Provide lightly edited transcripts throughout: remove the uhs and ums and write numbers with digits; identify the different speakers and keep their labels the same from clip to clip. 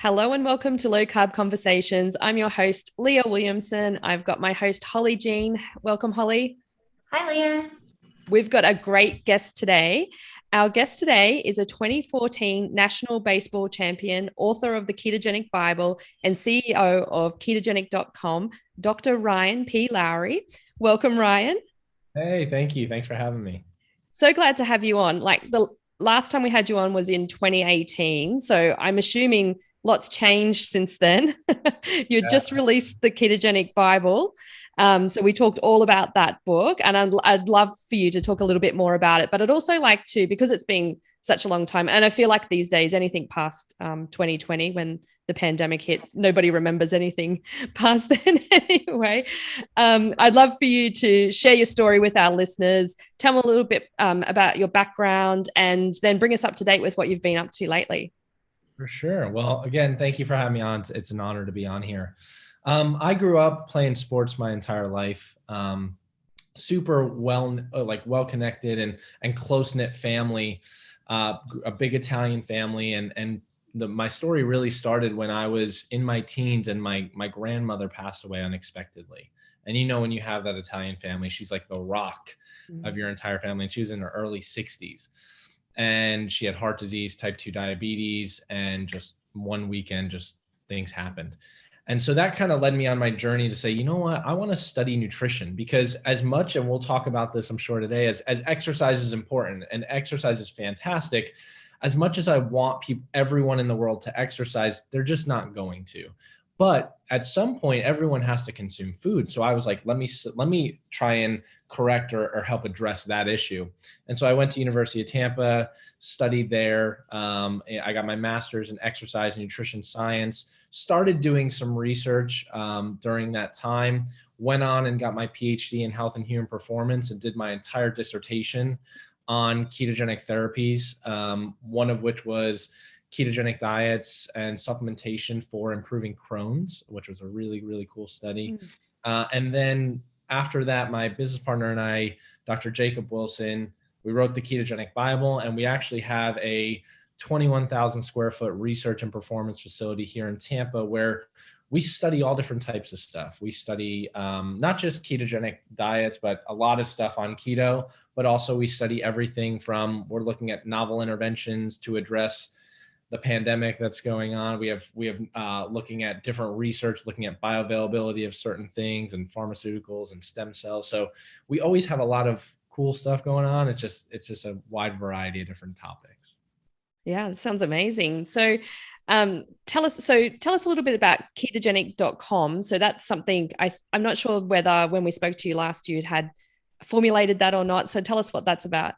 Speaker 1: Hello and welcome to Low Carb Conversations. I'm your host, Leah Williamson. I've got my host, Holly Jean. Welcome, Holly.
Speaker 2: Hi, Leah.
Speaker 1: We've got a great guest today. Our guest today is a 2014 National Baseball Champion, author of the Ketogenic Bible, and CEO of ketogenic.com, Dr. Ryan P Lowery. Welcome, Ryan.
Speaker 3: Hey, thank you. Thanks for having me.
Speaker 1: So glad to have you on. Like the last time we had you on was in 2018. So I'm assuming lots changed since then. You had
Speaker 3: Yeah.
Speaker 1: just released the Ketogenic Bible. So we talked all about that book, and I'd love for you to talk a little bit more about it. But I'd also like to, because it's been such a long time, and I feel like these days, anything past 2020, when the pandemic hit, nobody remembers anything past then anyway. I'd love for you to share your story with our listeners, tell them a little bit about your background, and then bring us up to date with what you've been up to lately.
Speaker 3: For sure. Well, again, thank you for having me on. It's an honor to be on here. I grew up playing sports my entire life. Super well connected and close knit family. A big Italian family, and my story really started when I was in my teens, and my grandmother passed away unexpectedly. And when you have that Italian family, she's like the rock of your entire family, and she was in her early 60s. And she had heart disease, type 2 diabetes, and just one weekend, just things happened. And so that kind of led me on my journey to say, you know what, I want to study nutrition, because as much, and we'll talk about this, I'm sure today, as exercise is important and exercise is fantastic, as much as I want everyone in the world to exercise, they're just not going to. But at some point, everyone has to consume food. So I was like, let me try and correct or help address that issue. And so I went to University of Tampa, studied there. I got my master's in exercise and nutrition science, started doing some research during that time, went on and got my PhD in health and human performance, and did my entire dissertation on ketogenic therapies, one of which was ketogenic diets and supplementation for improving Crohn's, which was a really, really cool study. And then after that, my business partner and I, Dr. Jacob Wilson, we wrote the Ketogenic Bible, and we actually have a 21,000 square foot research and performance facility here in Tampa, where we study all different types of stuff. We study not just ketogenic diets, but a lot of stuff on keto, but also we study everything from, we're looking at novel interventions to address the pandemic that's going on. We have looking at different research, looking at bioavailability of certain things and pharmaceuticals and stem cells. So we always have a lot of cool stuff going on. It's just a wide variety of different topics.
Speaker 1: Yeah, that sounds amazing. So tell us a little bit about ketogenic.com. So that's something I'm not sure whether when we spoke to you last, you had formulated that or not. So tell us what that's about.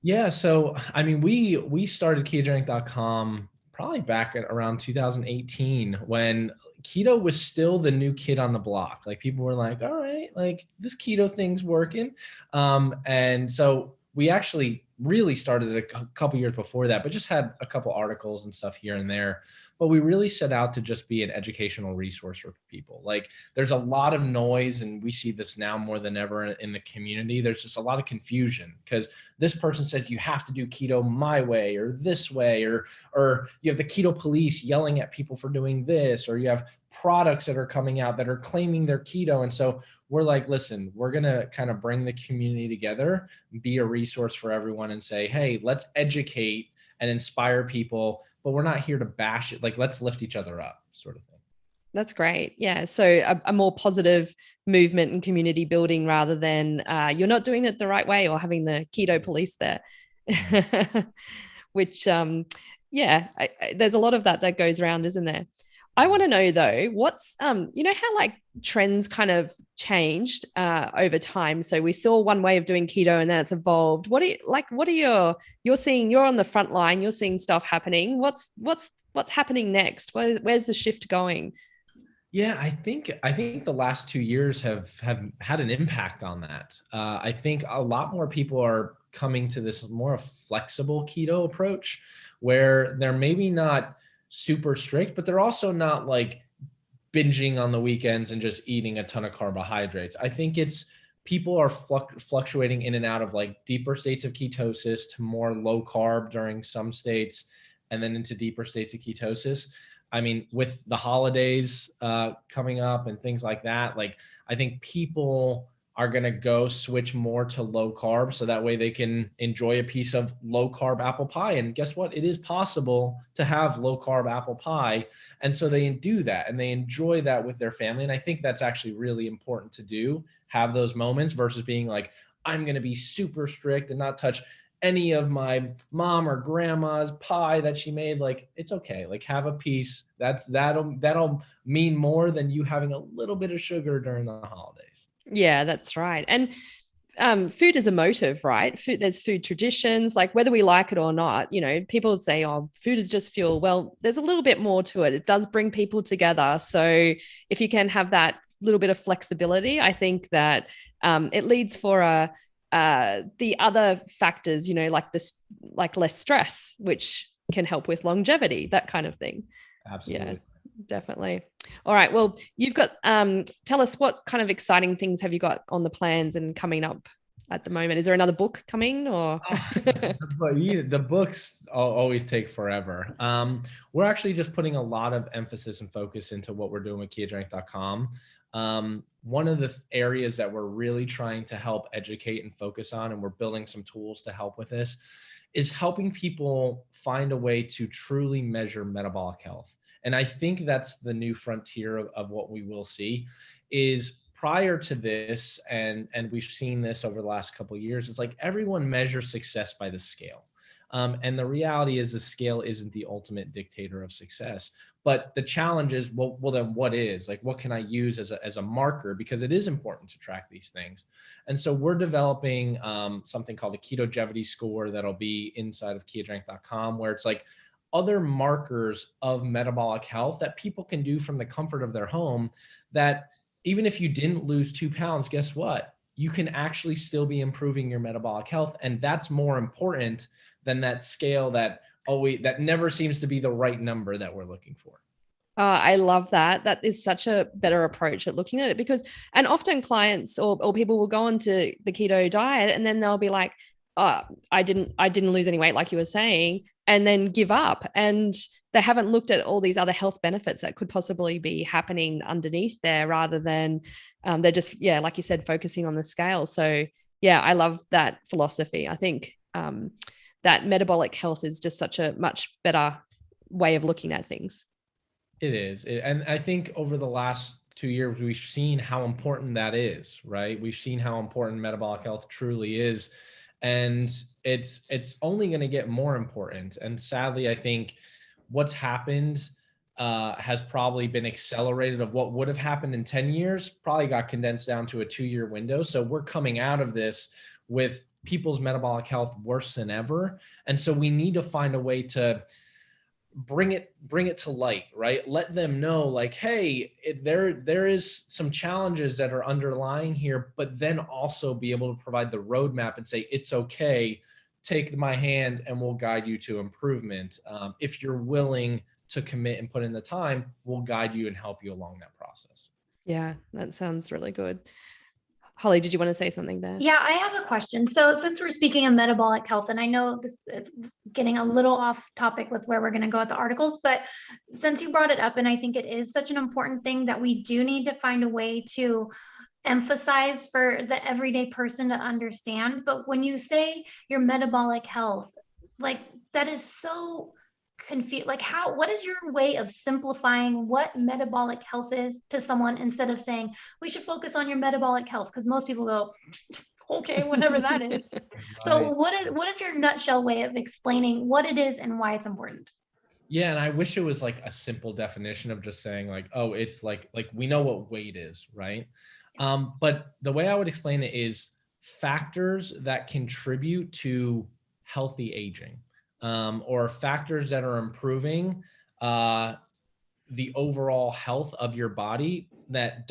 Speaker 3: Yeah. So, I mean, we started ketogenic.com probably back at around 2018, when keto was still the new kid on the block. Like, people were like, all right, like this keto thing's working. And so we actually really started a couple years before that, but just had a couple articles and stuff here and there. But we really set out to just be an educational resource for people. Like, there's a lot of noise, and we see this now more than ever in the community. There's just a lot of confusion, because this person says you have to do keto my way or this way, or you have the keto police yelling at people for doing this, or you have products that are coming out that are claiming they're keto. And so we're like, listen, we're going to kind of bring the community together, be a resource for everyone, and say, hey, let's educate and inspire people, but we're not here to bash it. Like, let's lift each other up, sort of thing.
Speaker 1: That's great. Yeah. So a more positive movement and community building, rather than you're not doing it the right way, or having the keto police there. Which, there's a lot of that goes around, isn't there? I want to know though, what's how like trends kind of changed over time. So we saw one way of doing keto, and then it's evolved. What are you're seeing? You're on the front line. You're seeing stuff happening. What's happening next? Where's the shift going?
Speaker 3: Yeah, I think the last 2 years have had an impact on that. I think a lot more people are coming to this more flexible keto approach, where they're maybe not super strict, but they're also not like binging on the weekends and just eating a ton of carbohydrates. I think it's people are fluctuating in and out of like deeper states of ketosis to more low carb during some states. and then into deeper states of ketosis. I mean, with the holidays coming up and things like that, like I think people are going to go switch more to low carb so that way they can enjoy a piece of low carb apple pie. And guess what? It is possible to have low carb apple pie. And so they do that and they enjoy that with their family. And I think that's actually really important to do, have those moments versus being like, I'm going to be super strict and not touch any of my mom or grandma's pie that she made. Like, it's okay. Like, have a piece. That'll mean more than you having a little bit of sugar during the holidays.
Speaker 1: Yeah, that's right. And food is emotive, right? There's food traditions, like whether we like it or not, people say, oh, food is just fuel. Well, there's a little bit more to it. It does bring people together. So if you can have that little bit of flexibility, I think that it leads for the other factors, like this, like less stress, which can help with longevity, that kind of thing.
Speaker 3: Absolutely.
Speaker 1: Yeah, definitely. All right. Well, you've got, tell us what kind of exciting things have you got on the plans and coming up at the moment? Is there another book coming or?
Speaker 3: The books always take forever. We're actually just putting a lot of emphasis and focus into what we're doing with ketogenic.com. One of the areas that we're really trying to help educate and focus on, and we're building some tools to help with this, is helping people find a way to truly measure metabolic health. And I think that's the new frontier of what we will see. Is prior to this, and we've seen this over the last couple of years, it's like everyone measures success by the scale. And the reality is the scale isn't the ultimate dictator of success. But the challenge is, well then what is? Like, what can I use as a marker? Because it is important to track these things. And so we're developing something called the Ketogevity score that'll be inside of ketogenic.com, where it's like other markers of metabolic health that people can do from the comfort of their home, that even if you didn't lose 2 pounds, guess what? You can actually still be improving your metabolic health. And that's more important than that scale that never seems to be the right number that we're looking for.
Speaker 1: I love that. That is such a better approach at looking at it, because, and often clients or people will go onto the keto diet and then they'll be like, oh, I didn't lose any weight, like you were saying, and then give up. And they haven't looked at all these other health benefits that could possibly be happening underneath there, rather than they're just, yeah, like you said, focusing on the scale. So yeah, I love that philosophy. I think that metabolic health is just such a much better way of looking at things.
Speaker 3: It is. And I think over the last 2 years, we've seen how important that is, right? We've seen how important metabolic health truly is. And it's only going to get more important. And sadly, I think what's happened has probably been accelerated. Of what would have happened in 10 years, probably got condensed down to a 2-year window. So we're coming out of this with people's metabolic health worse than ever. And so we need to find a way to bring it to light, right? Let them know, like, hey, there is some challenges that are underlying here, but then also be able to provide the roadmap and say, it's okay, take my hand and we'll guide you to improvement. If you're willing to commit and put in the time, we'll guide you and help you along that process.
Speaker 1: Yeah, that sounds really good. Holly, did you want to say something there?
Speaker 2: Yeah, I have a question. So since we're speaking of metabolic health, and I know this is getting a little off topic with where we're going to go with the articles, but since you brought it up, and I think it is such an important thing that we do need to find a way to emphasize for the everyday person to understand. But when you say your metabolic health, like that is so confused. Like what is your way of simplifying what metabolic health is to someone, instead of saying we should focus on your metabolic health? Because most people go, okay, whatever that is. Right. So what is your nutshell way of explaining what it is and why it's important?
Speaker 3: Yeah, and I wish it was like a simple definition of just saying like, oh, it's like we know what weight is, right? But the way I would explain it is factors that contribute to healthy aging. Or factors that are improving the overall health of your body that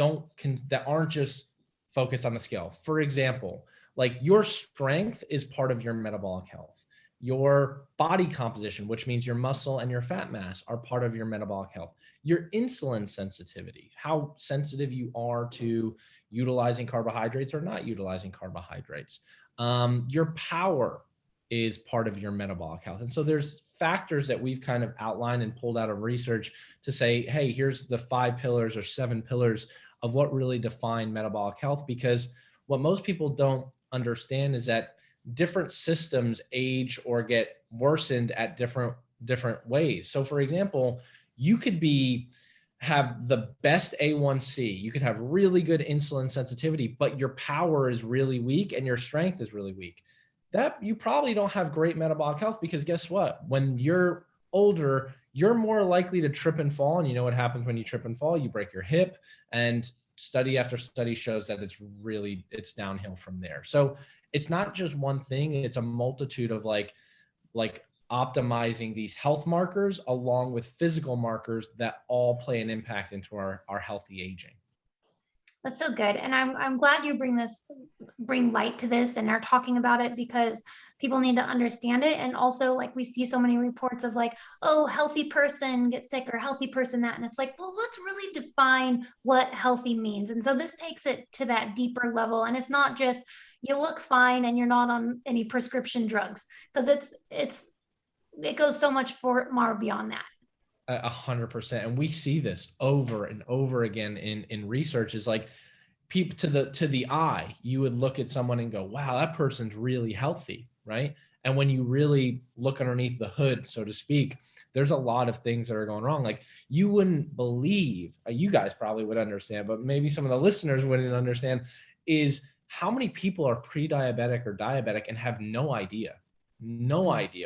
Speaker 3: aren't just focused on the scale. For example, like your strength is part of your metabolic health. Your body composition, which means your muscle and your fat mass, are part of your metabolic health. Your insulin sensitivity, how sensitive you are to utilizing carbohydrates or not utilizing carbohydrates. Your power, is part of your metabolic health. And so there's factors that we've kind of outlined and pulled out of research to say, hey, here's the 5 pillars or 7 pillars of what really define metabolic health. Because what most people don't understand is that different systems age or get worsened at different ways. So for example, you could have the best A1C, you could have really good insulin sensitivity, but your power is really weak and your strength is really weak. That you probably don't have great metabolic health, because guess what? When you're older, you're more likely to trip and fall. And you know what happens when you trip and fall? You break your hip, and study after study shows that it's downhill from there. So it's not just one thing, it's a multitude of like optimizing these health markers along with physical markers that all play an impact into our healthy aging.
Speaker 2: That's so good. And I'm glad you bring light to this and are talking about it, because people need to understand it. And also, like, we see so many reports of like, oh, healthy person gets sick, or healthy person that, and it's like, well, let's really define what healthy means. And so this takes it to that deeper level. And it's not just you look fine and you're not on any prescription drugs, because it goes so much more beyond that.
Speaker 3: 100%. And we see this over and over again in research. Is like, people to the eye, you would look at someone and go, wow, that person's really healthy, right? And when you really look underneath the hood, so to speak, there's a lot of things that are going wrong. Like, you wouldn't believe, you guys probably would understand, but maybe some of the listeners wouldn't understand, is how many people are pre-diabetic or diabetic and have no idea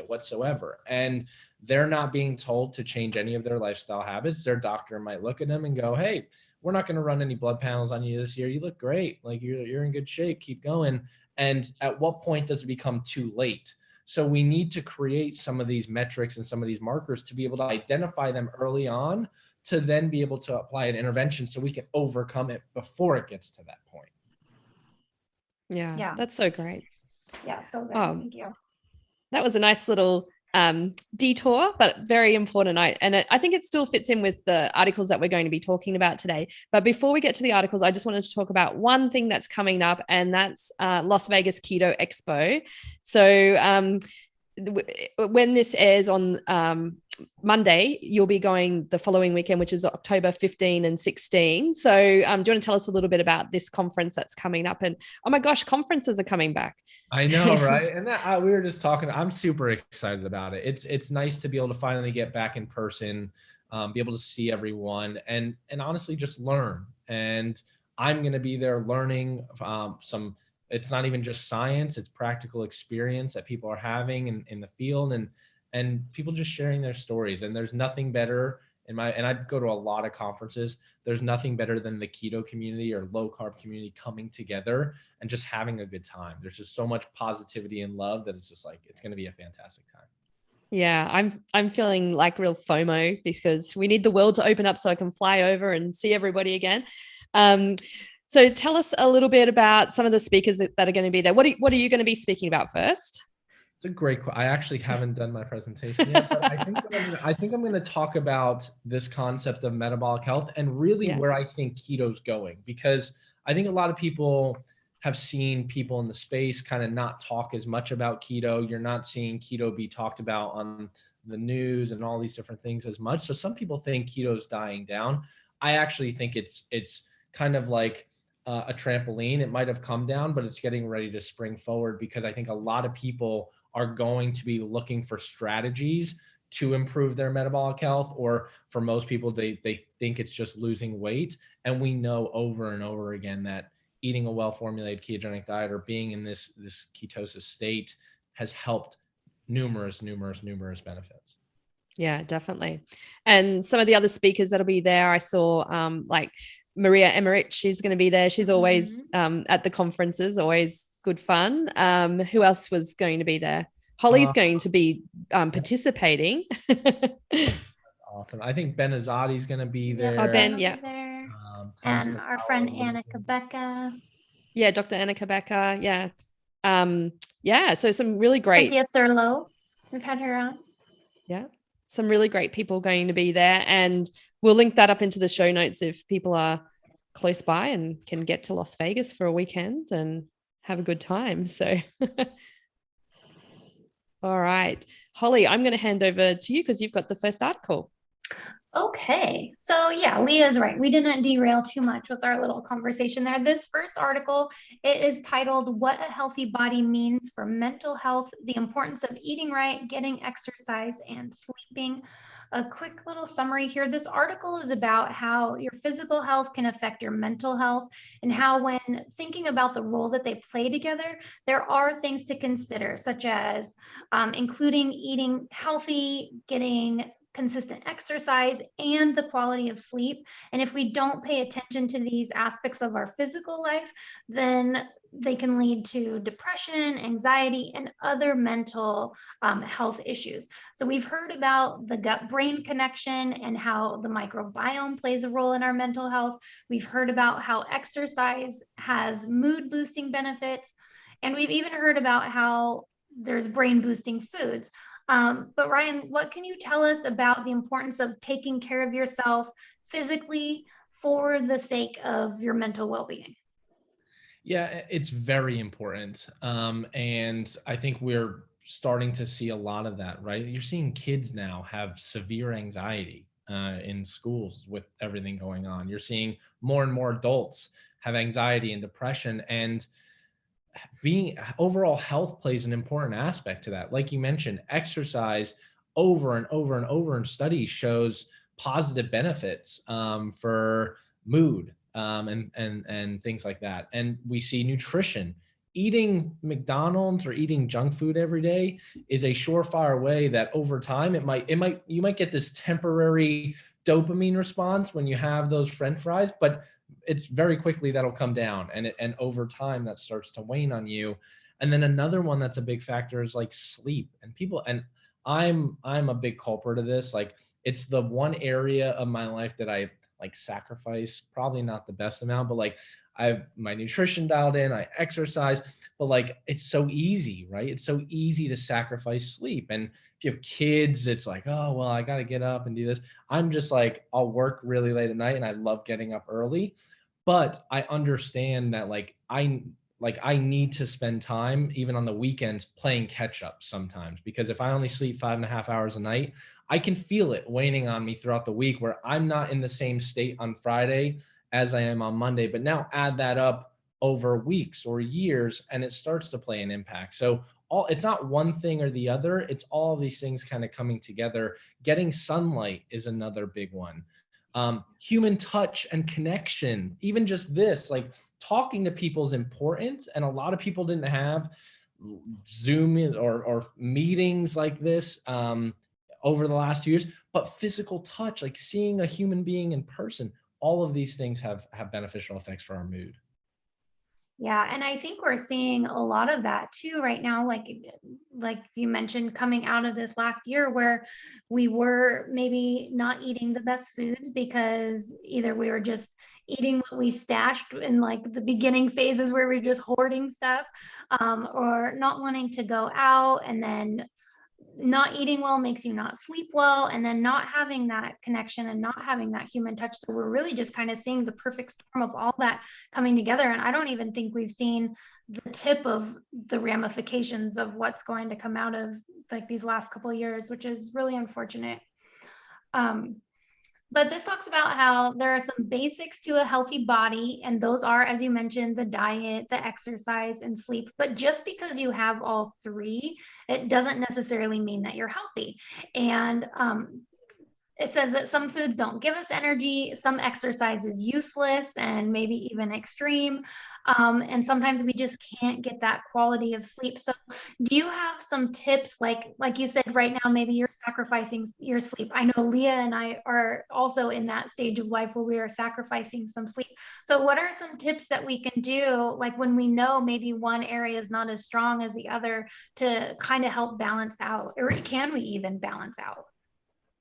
Speaker 3: whatsoever. And they're not being told to change any of their lifestyle habits. Their doctor might look at them and go, hey, we're not going to run any blood panels on you this year. You look great. Like, you're in good shape. Keep going. And at what point does it become too late? So we need to create some of these metrics and some of these markers to be able to identify them early on, to then be able to apply an intervention so we can overcome it before it gets to that point.
Speaker 1: Yeah. That's so great.
Speaker 2: Yeah. So good. Thank you.
Speaker 1: That was a nice little detour, but very important. I think it still fits in with the articles that we're going to be talking about today. But before we get to the articles, I just wanted to talk about one thing that's coming up, and that's Las Vegas Keto Expo. So when this airs on Monday, you'll be going the following weekend, which is October 15 and 16. So do you want to tell us a little bit about this conference that's coming up? And oh my gosh, conferences are coming back.
Speaker 3: I know, right? And we were just talking, I'm super excited about it. It's nice to be able to finally get back in person, be able to see everyone, and honestly just learn. And I'm going to be there learning it's not even just science, it's practical experience that people are having in the field, and people just sharing their stories. And there's nothing better and I go to a lot of conferences. There's nothing better than the keto community or low carb community coming together and just having a good time. There's just so much positivity and love that it's just like, it's going to be a fantastic time.
Speaker 1: Yeah, I'm feeling like real FOMO, because we need the world to open up so I can fly over and see everybody again. So tell us a little bit about some of the speakers that are going to be there. What are you going to be speaking about first?
Speaker 3: It's a great question. I actually haven't done my presentation yet, but I think I'm going to talk about this concept of metabolic health and really where I think keto's going, because I think a lot of people have seen people in the space kind of not talk as much about keto. You're not seeing keto be talked about on the news and all these different things as much. So some people think keto's dying down. I actually think it's kind of like a trampoline. It might have come down, but it's getting ready to spring forward, because I think a lot of people are going to be looking for strategies to improve their metabolic health, or for most people, they think it's just losing weight. And we know over and over again that eating a well-formulated ketogenic diet or being in this ketosis state has helped numerous benefits.
Speaker 1: Yeah, definitely. And some of the other speakers that'll be there, I saw like Maria Emmerich, she's going to be there. She's always at the conferences, always good fun. Who else was going to be there? Holly's going to be participating.
Speaker 3: That's awesome. I think Ben Azadi's going to be there.
Speaker 1: Oh, Ben, yeah.
Speaker 2: And our friend Anna Kabecka.
Speaker 1: Yeah, Dr. Anna Kabecka. Yeah. Yeah, so some really great.
Speaker 2: Cynthia Thurlow. We've had her on.
Speaker 1: Yeah. Some really great people going to be there, and we'll link that up into the show notes if people are close by and can get to Las Vegas for a weekend and have a good time. So All right. Holly, I'm going to hand over to you because you've got the first article.
Speaker 2: Okay, so yeah, Leah's right. We didn't derail too much with our little conversation there. This first article, it is titled "What a Healthy Body Means for Mental Health: The Importance of Eating Right, Getting Exercise, and Sleeping." A quick little summary here. This article is about how your physical health can affect your mental health, and how when thinking about the role that they play together, there are things to consider, such as including eating healthy, getting consistent exercise, and the quality of sleep. And if we don't pay attention to these aspects of our physical life, then they can lead to depression, anxiety, and other mental health issues. So we've heard about the gut-brain connection and how the microbiome plays a role in our mental health. We've heard about how exercise has mood-boosting benefits. And we've even heard about how there's brain-boosting foods. But Ryan, what can you tell us about the importance of taking care of yourself physically for the sake of your mental well-being?
Speaker 3: Yeah, it's very important. And I think we're starting to see a lot of that, right? You're seeing kids now have severe anxiety in schools with everything going on. You're seeing more and more adults have anxiety and depression, and being overall health plays an important aspect to that. Like you mentioned, exercise over and over and over in studies shows positive benefits for mood and things like that. And we see nutrition. Eating McDonald's or eating junk food every day is a surefire way that over time you might get this temporary dopamine response when you have those French fries, but it's very quickly that'll come down, and over time that starts to wane on you. And then another one that's a big factor is like sleep. And people, and I'm a big culprit of this. Like, it's the one area of my life that I like sacrifice, probably not the best amount, but like I've my nutrition dialed in, I exercise, but like it's so easy, right? It's so easy to sacrifice sleep. And if you have kids, it's like, oh, well, I got to get up and do this. I'm just like, I'll work really late at night and I love getting up early, but I understand that I need to spend time even on the weekends playing catch up sometimes, because if I only sleep 5.5 hours a night, I can feel it waning on me throughout the week, where I'm not in the same state on Friday as I am on Monday. But now add that up over weeks or years and it starts to play an impact. So it's not one thing or the other, it's all these things kind of coming together. Getting sunlight is another big one. Human touch and connection, even just this, like talking to people is important. And a lot of people didn't have Zoom or meetings like this over the last 2 years, but physical touch, like seeing a human being in person, all of these things have beneficial effects for our mood.
Speaker 2: Yeah, and I think we're seeing a lot of that too right now, like you mentioned, coming out of this last year where we were maybe not eating the best foods because either we were just eating what we stashed in like the beginning phases where we were just hoarding stuff, or not wanting to go out, and then not eating well makes you not sleep well, and then not having that connection and not having that human touch. So we're really just kind of seeing the perfect storm of all that coming together. And I don't even think we've seen the tip of the ramifications of what's going to come out of like these last couple of years, which is really unfortunate. But this talks about how there are some basics to a healthy body, and those are, as you mentioned, the diet, the exercise, and sleep. But just because you have all three, it doesn't necessarily mean that you're healthy. And it says that some foods don't give us energy, some exercise is useless and maybe even extreme. And sometimes we just can't get that quality of sleep. So do you have some tips, like you said, right now, maybe you're sacrificing your sleep? I know Leah and I are also in that stage of life where we are sacrificing some sleep. So what are some tips that we can do, like when we know maybe one area is not as strong as the other, to kind of help balance out, or can we even balance out?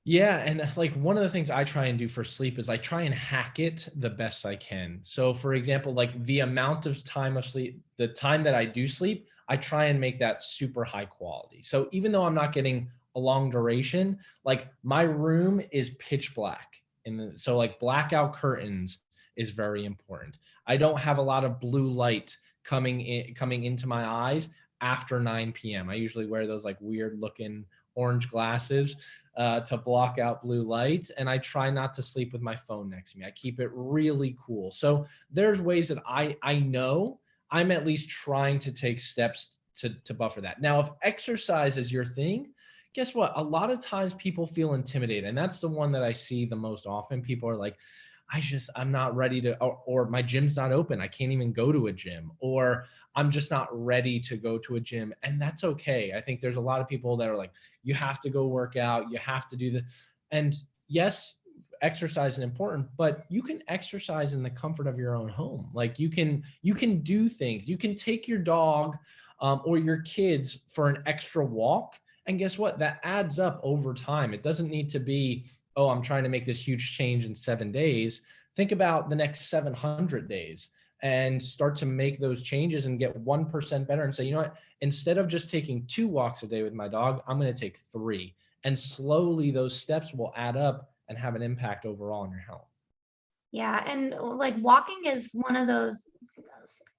Speaker 3: Yeah, and like one of the things I try and do for sleep is I try and hack it the best I can. So for example, like the amount of time of sleep, the time that I do sleep, I try and make that super high quality. So even though I'm not getting a long duration, like my room is pitch black. So like blackout curtains is very important. I don't have a lot of blue light coming into my eyes after 9 p.m. I usually wear those like weird looking orange glasses to block out blue light. And I try not to sleep with my phone next to me. I keep it really cool. So there's ways that I know I'm at least trying to take steps to buffer that. Now, if exercise is your thing, guess what? A lot of times people feel intimidated. And that's the one that I see the most often. People are like, I'm not ready to, or my gym's not open. I can't even go to a gym, or I'm just not ready to go to a gym. And that's okay. I think there's a lot of people that are like, you have to go work out. You have to do the, and yes, exercise is important, but you can exercise in the comfort of your own home. Like you can do things. You can take your dog or your kids for an extra walk. And guess what? That adds up over time. It doesn't need to be, oh, I'm trying to make this huge change in 7 days. Think about the next 700 days and start to make those changes and get 1% better and say, you know what, instead of just taking 2 walks a day with my dog, I'm going to take 3. And slowly those steps will add up and have an impact overall on your health.
Speaker 2: Yeah. And like walking is one of those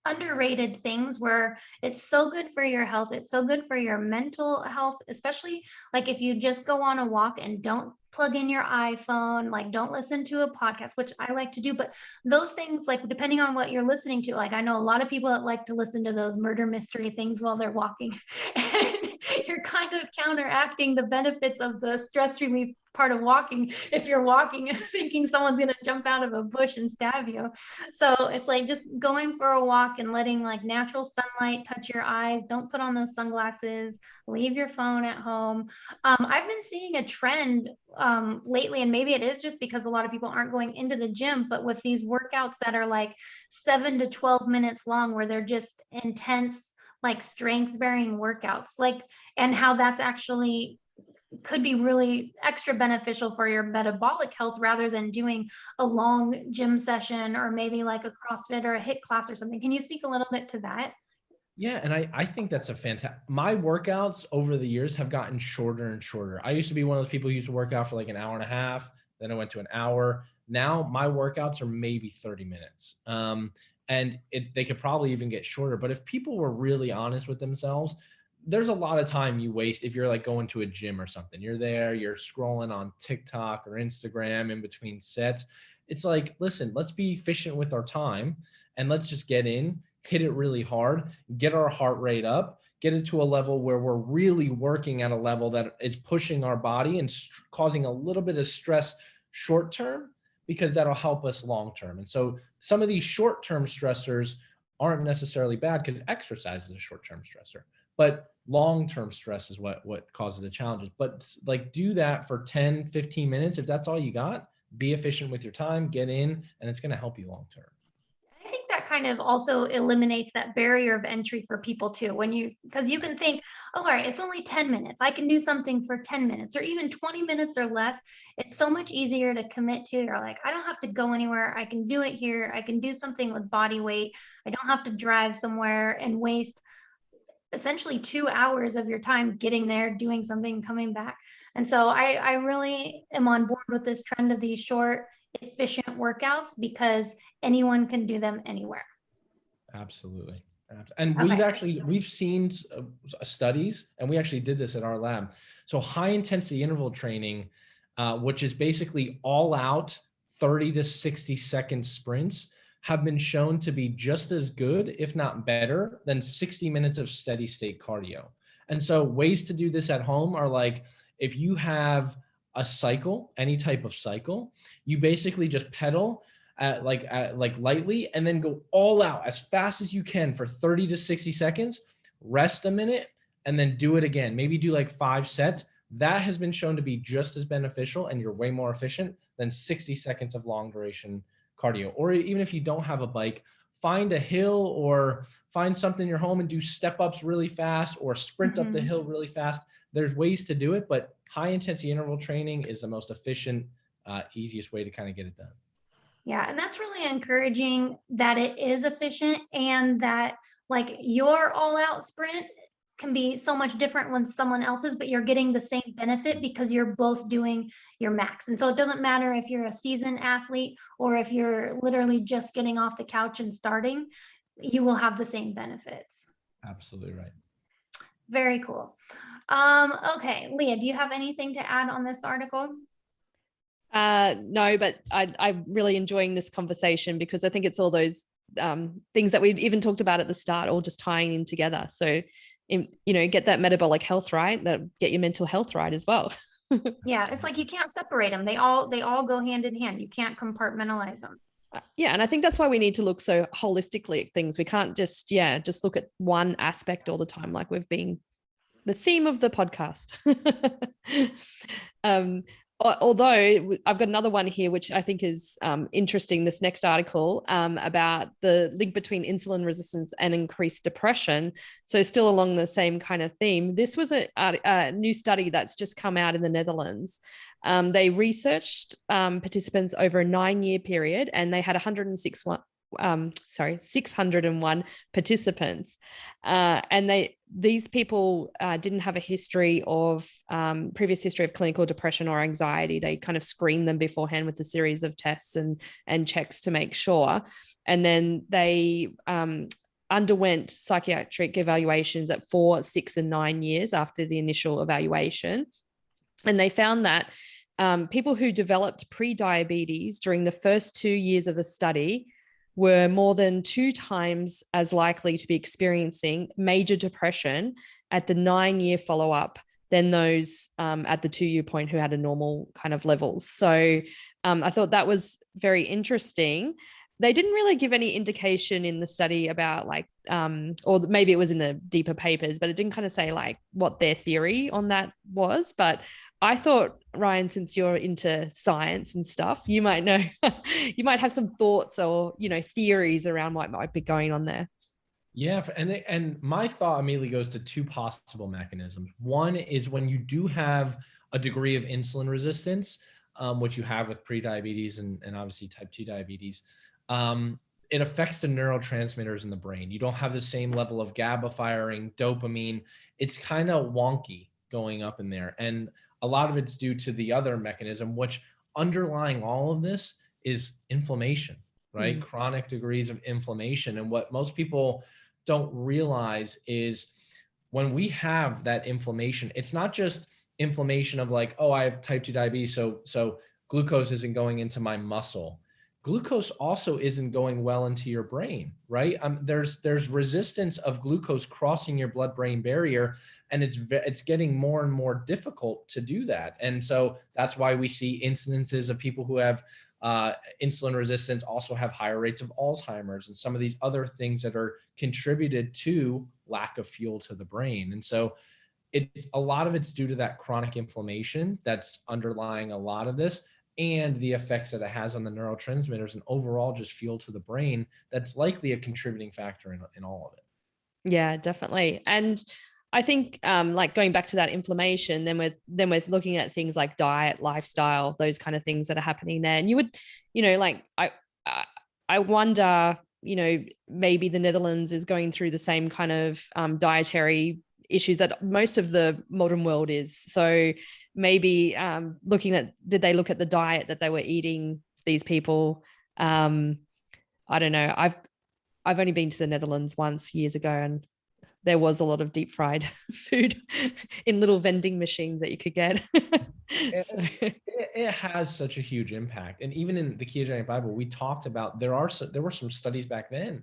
Speaker 2: underrated things where it's so good for your health. It's so good for your mental health, especially like if you just go on a walk and don't plug in your iPhone, like don't listen to a podcast, which I like to do. But those things, like depending on what you're listening to, like I know a lot of people that like to listen to those murder mystery things while they're walking. And you're kind of counteracting the benefits of the stress relief part of walking if you're walking and thinking someone's going to jump out of a bush and stab you. So it's like just going for a walk and letting like natural sunlight touch your eyes. Don't put on those sunglasses, leave your phone at home. I've been seeing a trend lately, and maybe it is just because a lot of people aren't going into the gym, but with these workouts that are like 7 to 12 minutes long, where they're just intense, like strength bearing workouts, like, and how that's actually could be really extra beneficial for your metabolic health rather than doing a long gym session or maybe like a CrossFit or a HIIT class or something. Can you speak a little bit to that?
Speaker 3: Yeah, and I think that's a fantastic. My workouts over the years have gotten shorter and shorter. I used to be one of those people who used to work out for like an hour and a half. Then I went to an hour. Now my workouts are maybe 30 minutes. And they could probably even get shorter. But if people were really honest with themselves, there's a lot of time you waste if you're like going to a gym or something. You're there, you're scrolling on TikTok or Instagram in between sets. It's like, listen, let's be efficient with our time and let's just get in, hit it really hard, get our heart rate up, get it to a level where we're really working at a level that is pushing our body and causing a little bit of stress short term, because that'll help us long term. And so some of these short term stressors aren't necessarily bad because exercise is a short term stressor, but long term stress is what causes the challenges. But like do that for 10, 15 minutes. If that's all you got, be efficient with your time, get in, and it's going to help you long term.
Speaker 2: I think that kind of also eliminates that barrier of entry for people too. Because you can think, oh, all right, it's only 10 minutes. I can do something for 10 minutes or even 20 minutes or less. It's so much easier to commit to. You're like, I don't have to go anywhere. I can do it here. I can do something with body weight. I don't have to drive somewhere and waste essentially 2 hours of your time getting there, doing something, coming back. And so I really am on board with this trend of these short, efficient workouts because anyone can do them anywhere.
Speaker 3: Absolutely. And
Speaker 2: Okay.
Speaker 3: we've seen studies, and we actually did this at our lab. So high intensity interval training, which is basically all out 30 to 60 second sprints, have been shown to be just as good, if not better, than 60 minutes of steady state cardio. And so ways to do this at home are like, if you have a cycle, any type of cycle, you basically just pedal like lightly and then go all out as fast as you can for 30 to 60 seconds, rest a minute, and then do it again. Maybe do like 5 sets. That has been shown to be just as beneficial, and you're way more efficient than 60 seconds of long duration cardio. Or even if you don't have a bike, find a hill or find something in your home and do step ups really fast or sprint up the hill really fast. There's ways to do it, but high intensity interval training is the most efficient, easiest way to kind of get it done.
Speaker 2: Yeah, and that's really encouraging that it is efficient and that like your all out sprint can be so much different when someone else's, but you're getting the same benefit because you're both doing your max. And so it doesn't matter if you're a seasoned athlete or if you're literally just getting off the couch and starting, you will have the same benefits.
Speaker 3: Absolutely right.
Speaker 2: Very cool. Okay, Leah, do you have anything to add on this article?
Speaker 1: No, but I'm really enjoying this conversation because I think it's all those things that we even talked about at the start, all just tying in together. So, get that metabolic health right, that get your mental health right as well.
Speaker 2: Yeah, it's like you can't separate them. They all go hand in hand. You can't compartmentalize them.
Speaker 1: Yeah, and I think that's why we need to look so holistically at things. We can't just look at one aspect all the time, like we've been the theme of the podcast. Although I've got another one here, which I think is interesting, this next article about the link between insulin resistance and increased depression. So still along the same kind of theme. This was a new study that's just come out in the Netherlands. They researched participants over a 9-year period, and they had 601 participants, and these people didn't have a history of previous history of clinical depression or anxiety. They kind of screened them beforehand with a series of tests and checks to make sure, and then they underwent psychiatric evaluations at 4, 6, and 9 years after the initial evaluation, and they found that people who developed pre-diabetes during the first 2 years of the study were more than 2 times as likely to be experiencing major depression at the 9-year follow-up than those at the 2-year point who had a normal kind of levels. So I thought that was very interesting. They didn't really give any indication in the study about or maybe it was in the deeper papers, but it didn't kind of say like what their theory on that was. But I thought, Ryan, since you're into science and stuff, you might know, you might have some thoughts or, theories around what might be going on there.
Speaker 3: Yeah, and my thought immediately goes to 2 possible mechanisms. One is when you do have a degree of insulin resistance, which you have with prediabetes and obviously type 2 diabetes, it affects the neurotransmitters in the brain. You don't have the same level of GABA firing, dopamine. It's kind of wonky going up in there. And a lot of it's due to the other mechanism, which underlying all of this is inflammation, right? Chronic degrees of inflammation. And what most people don't realize is when we have that inflammation, it's not just inflammation of like, oh, I have type 2 diabetes, so glucose isn't going into my muscle. Glucose also isn't going well into your brain, right? There's resistance of glucose crossing your blood-brain barrier, and it's getting more and more difficult to do that. And so that's why we see incidences of people who have insulin resistance also have higher rates of Alzheimer's and some of these other things that are contributed to lack of fuel to the brain. And so a lot of it's due to that chronic inflammation that's underlying a lot of this, and the effects that it has on the neurotransmitters and overall just fuel to the brain. That's likely a contributing factor in all of it.
Speaker 1: Yeah, definitely. And I think like going back to that inflammation, then we're looking at things like diet, lifestyle, those kind of things that are happening there. And you would, I wonder, maybe the Netherlands is going through the same kind of dietary issues that most of the modern world is. So maybe did they look at the diet that they were eating, these people? I don't know. I've only been to the Netherlands once years ago, and there was a lot of deep fried food in little vending machines that you could get.
Speaker 3: It has such a huge impact. And even in the ketogenic Bible, we talked about, there were some studies back then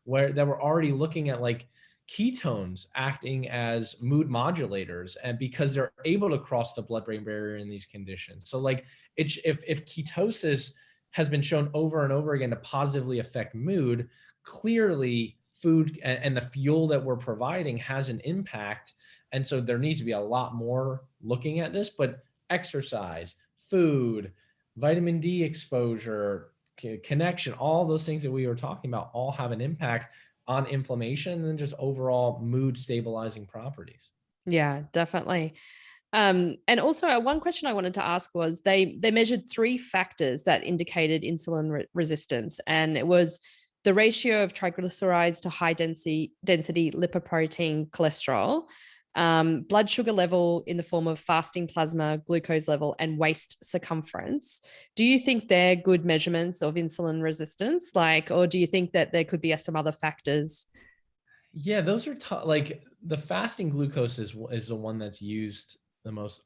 Speaker 3: that were already looking at like ketones acting as mood modulators, and because they're able to cross the blood-brain barrier in these conditions. So like if ketosis has been shown over and over again to positively affect mood, clearly food and the fuel that we're providing has an impact. And so there needs to be a lot more looking at this, but exercise, food, vitamin D exposure, connection, all those things that we were talking about all have an impact on inflammation and then just overall mood stabilizing properties.
Speaker 1: Yeah, definitely. And also one question I wanted to ask was they measured 3 factors that indicated insulin resistance, and it was the ratio of triglycerides to high density lipoprotein cholesterol, blood sugar level in the form of fasting plasma, glucose level, and waist circumference. Do you think they're good measurements of insulin resistance? Or do you think that there could be some other factors?
Speaker 3: Yeah, those are tough. Like the fasting glucose is the one that's used the most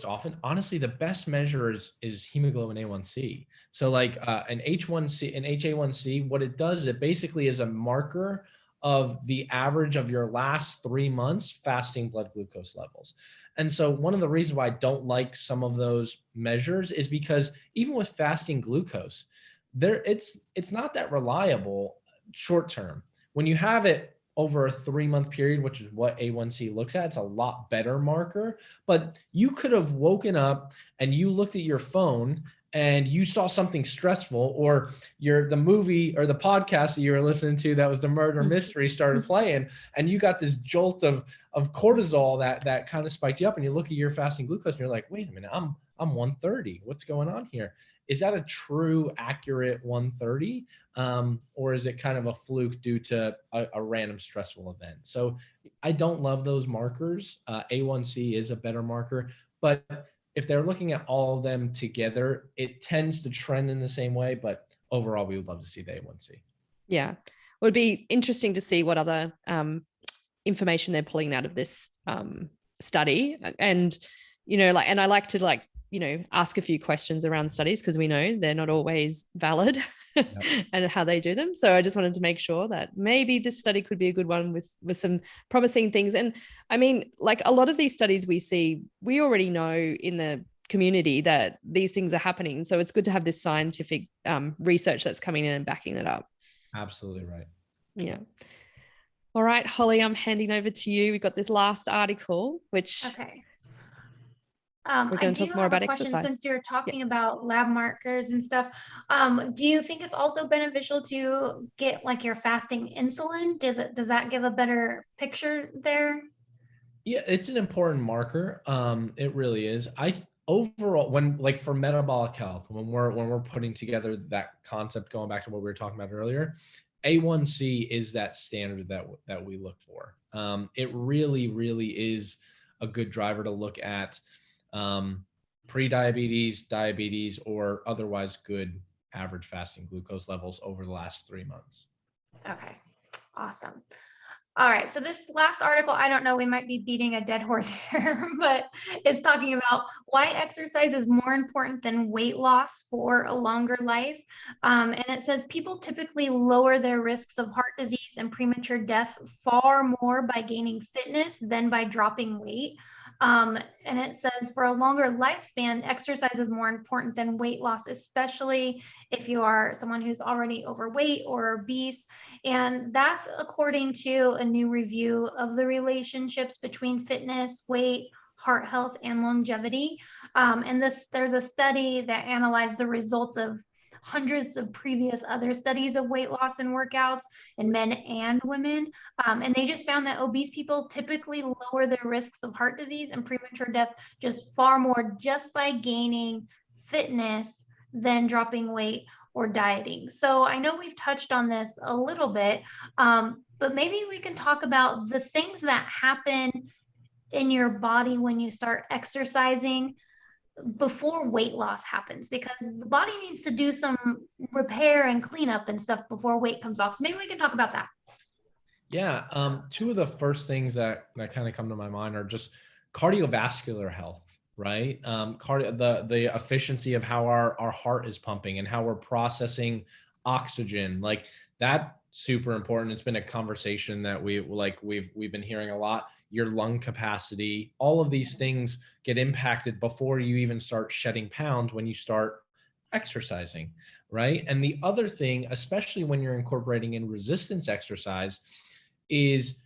Speaker 3: often. Honestly, the best measure is hemoglobin A1C. So like an H1C, an HA1C, what it does is it basically is a marker of the average of your last 3 months fasting blood glucose levels. And so one of the reasons why I don't like some of those measures is because even with fasting glucose, it's not that reliable short term. When you have it over a 3 month period, which is what A1C looks at, it's a lot better marker. But you could have woken up and you looked at your phone and you saw something stressful, or the movie or the podcast that you were listening to that was the murder mystery started playing, and you got this jolt of cortisol that kind of spiked you up, and you look at your fasting glucose and you're like, wait a minute, I'm 130. What's going on here? Is that a true accurate 130? Or is it kind of a fluke due to a random stressful event? So I don't love those markers. A1C is a better marker, but if they're looking at all of them together, it tends to trend in the same way. But overall, we would love to see the A1C.
Speaker 1: Yeah. It would be interesting to see what other information they're pulling out of this study. And, and I like to ask a few questions around studies because we know they're not always valid. Yep. And how they do them. So I just wanted to make sure that maybe this study could be a good one with some promising things. And I mean, like a lot of these studies we see, we already know in the community that these things are happening. So it's good to have this scientific research that's coming in and backing it up.
Speaker 3: Absolutely right.
Speaker 1: Yeah. All right, Holly, I'm handing over to you. We've got this last article, which
Speaker 2: okay.
Speaker 1: We're going to talk more about exercise.
Speaker 2: Since you're talking about lab markers and stuff, do you think it's also beneficial to get like your fasting insulin? Does that give a better picture there?
Speaker 3: Yeah, it's an important marker. It really is. Overall, when like for metabolic health, when we're putting together that concept, going back to what we were talking about earlier, A1C is that standard that we look for. It really, really is a good driver to look at pre-diabetes, diabetes, or otherwise good average fasting glucose levels over the last 3 months.
Speaker 2: Okay, awesome. All right, so this last article, I don't know, we might be beating a dead horse here, but it's talking about why exercise is more important than weight loss for a longer life. And it says people typically lower their risks of heart disease and premature death far more by gaining fitness than by dropping weight. And it says for a longer lifespan, exercise is more important than weight loss, especially if you are someone who's already overweight or obese. And that's according to a new review of the relationships between fitness, weight, heart health, and longevity. And there's a study that analyzed the results of hundreds of previous other studies of weight loss and workouts in men and women. And they just found that obese people typically lower their risks of heart disease and premature death just far more just by gaining fitness than dropping weight or dieting. So I know we've touched on this a little bit, but maybe we can talk about the things that happen in your body when you start exercising before weight loss happens, because the body needs to do some repair and cleanup and stuff before weight comes off. So maybe we can talk about that.
Speaker 3: Yeah. Two of the first things that kind of come to my mind are just cardiovascular health, right? The efficiency of how our heart is pumping and how we're processing oxygen, like that, super important. It's been a conversation that we've been hearing a lot. Your lung capacity, all of these things get impacted before you even start shedding pounds when you start exercising, right? And the other thing, especially when you're incorporating in resistance exercise, is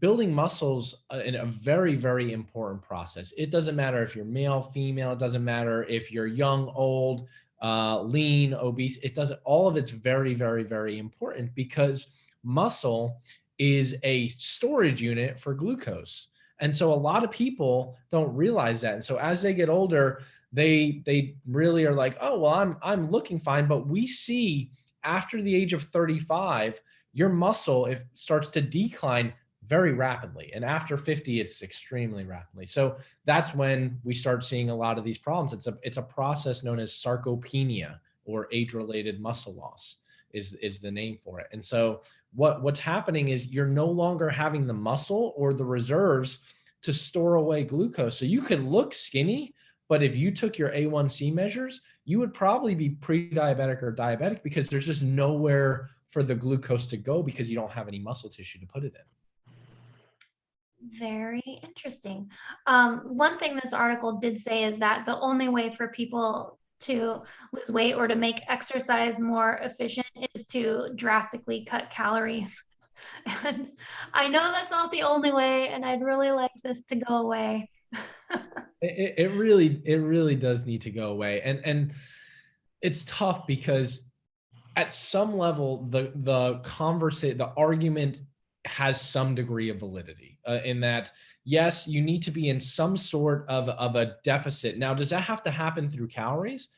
Speaker 3: building muscles in a very, very important process. It doesn't matter if you're male, female, it doesn't matter if you're young, old, lean, obese, all of it's very, very, very important because muscle is a storage unit for glucose. And so a lot of people don't realize that. And so as they get older, they really are like, oh, well, I'm looking fine. But we see after the age of 35, your muscle, it starts to decline very rapidly. And after 50, it's extremely rapidly. So that's when we start seeing a lot of these problems. It's a process known as sarcopenia, or age-related muscle loss. is the name for it. And so what's happening is you're no longer having the muscle or the reserves to store away glucose. So you could look skinny, but if you took your A1C measures, you would probably be pre-diabetic or diabetic because there's just nowhere for the glucose to go because you don't have any muscle tissue to put it in.
Speaker 2: Very interesting. One thing this article did say is that the only way for people to lose weight or to make exercise more efficient is to drastically cut calories. And I know that's not the only way, and I'd really like this to go away.
Speaker 3: It really does need to go away. And it's tough because at some level, the argument has some degree of validity in that, yes, you need to be in some sort of a deficit. Now, does that have to happen through calories?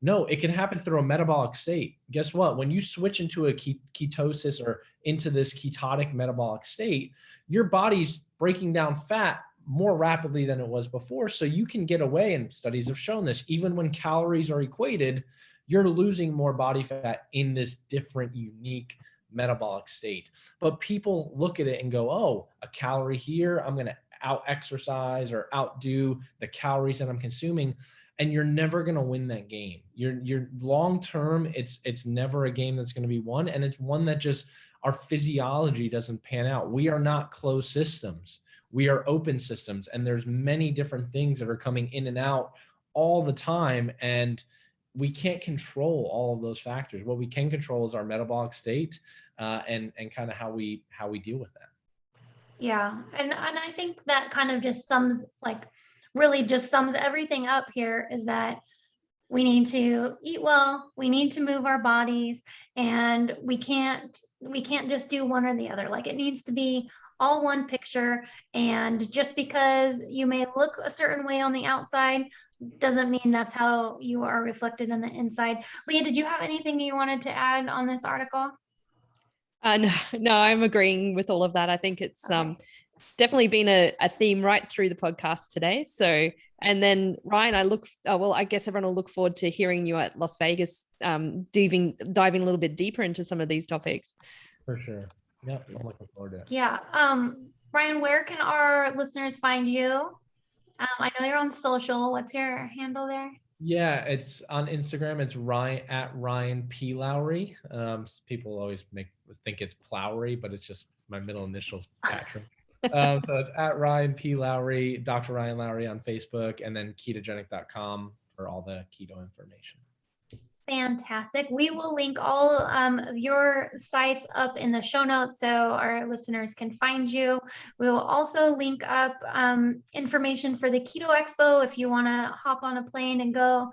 Speaker 3: No, it can happen through a metabolic state. Guess what? When you switch into a ketosis or into this ketotic metabolic state, your body's breaking down fat more rapidly than it was before. So you can get away, and studies have shown this, even when calories are equated, you're losing more body fat in this different, unique metabolic state. But people look at it and go, oh, a calorie here, I'm going to out exercise or outdo the calories that I'm consuming. And you're never going to win that game. You're long term, it's never a game that's going to be won. And it's one that just our physiology doesn't pan out. We are not closed systems. We are open systems. And there's many different things that are coming in and out all the time. And we can't control all of those factors. What we can control is our metabolic state and kind of how we deal with that.
Speaker 2: Yeah. And I think that kind of just really just sums everything up here, is that we need to eat well, we need to move our bodies, and we can't just do one or the other. Like, it needs to be all one picture. And just because you may look a certain way on the outside doesn't mean that's how you are reflected on the inside. Leah, did you have anything you wanted to add on this article?
Speaker 1: No, I'm agreeing with all of that. I think it's definitely been a theme right through the podcast today. So, and then Ryan, I guess everyone will look forward to hearing you at Las Vegas, diving a little bit deeper into some of these topics.
Speaker 3: For sure. Yeah, I'm looking forward to it.
Speaker 2: Yeah. Ryan, where can our listeners find you? I know you're on social. What's your handle there?
Speaker 3: Yeah, it's on Instagram. It's Ryan P Lowery. People always think it's Plowry, but it's just my middle initials, Patrick. So it's at Ryan P Lowery, Dr. Ryan Lowery on Facebook, and then ketogenic.com for all the keto information.
Speaker 2: Fantastic. We will link all of your sites up in the show notes so our listeners can find you. We will also link up information for the Keto Expo if you want to hop on a plane and go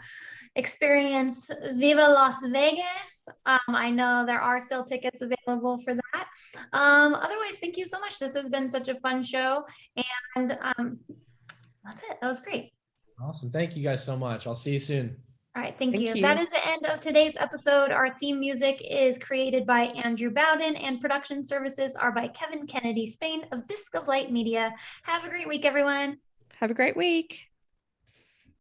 Speaker 2: experience Viva Las Vegas. I know there are still tickets available for that. Otherwise, thank you so much. This has been such a fun show. And that's it. That was great.
Speaker 3: Awesome. Thank you guys so much. I'll see you soon.
Speaker 2: All right, thank you. That is the end of today's episode. Our theme music is created by Andrew Bowden, and production services are by Kevin Kennedy Spain of Disc of Light Media. Have a great week, everyone.
Speaker 1: Have a great week.